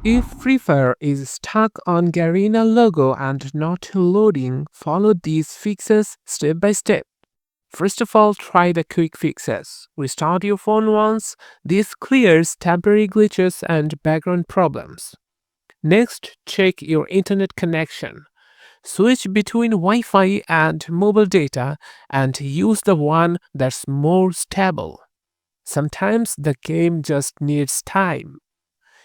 If Free Fire is stuck on Garena Logo and not loading, follow these fixes step by step. First of all, try the quick fixes. Restart your phone once. This clears temporary glitches and background problems. Next, check your internet connection. Switch between Wi-Fi and mobile data and use the one that's more stable. Sometimes the game just needs time.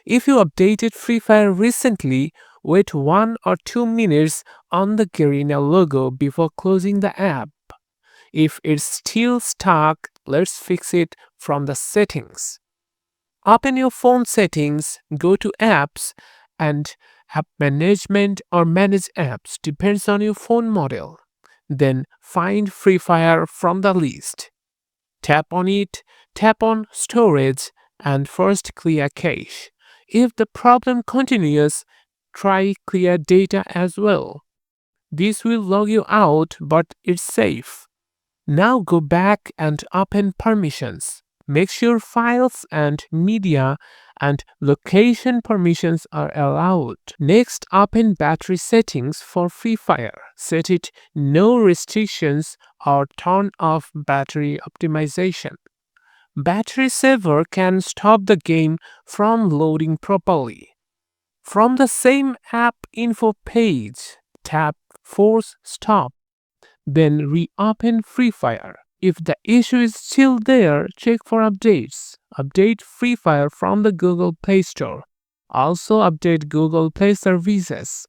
If you updated Free Fire recently, wait 1 or 2 minutes on the Garena logo before closing the app. If it's still stuck, let's fix it from the settings. Open your phone settings, go to apps and app management or manage apps depends on your phone model. Then find Free Fire from the list. Tap on it, tap on storage and first clear cache. If the problem continues, try clear data as well. This will log you out, but it's safe. Now go back and open permissions. Make sure files and media and location permissions are allowed. Next, open battery settings for Free Fire. Set it no restrictions or turn off battery optimization. Battery saver can stop the game from loading properly. From the same app info page, tap Force Stop, then reopen Free Fire. If the issue is still there, check for updates. Update Free Fire from the Google Play Store. Also update Google Play services.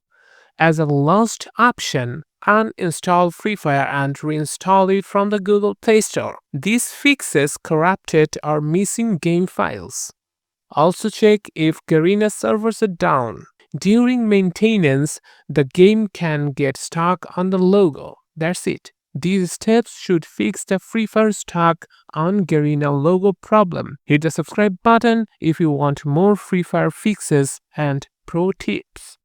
As a last option, uninstall Free Fire and reinstall it from the Google Play Store. This fixes corrupted or missing game files. Also check if Garena servers are down. During maintenance, the game can get stuck on the logo. That's it. These steps should fix the Free Fire stuck on Garena logo problem. Hit the subscribe button if you want more Free Fire fixes and pro tips.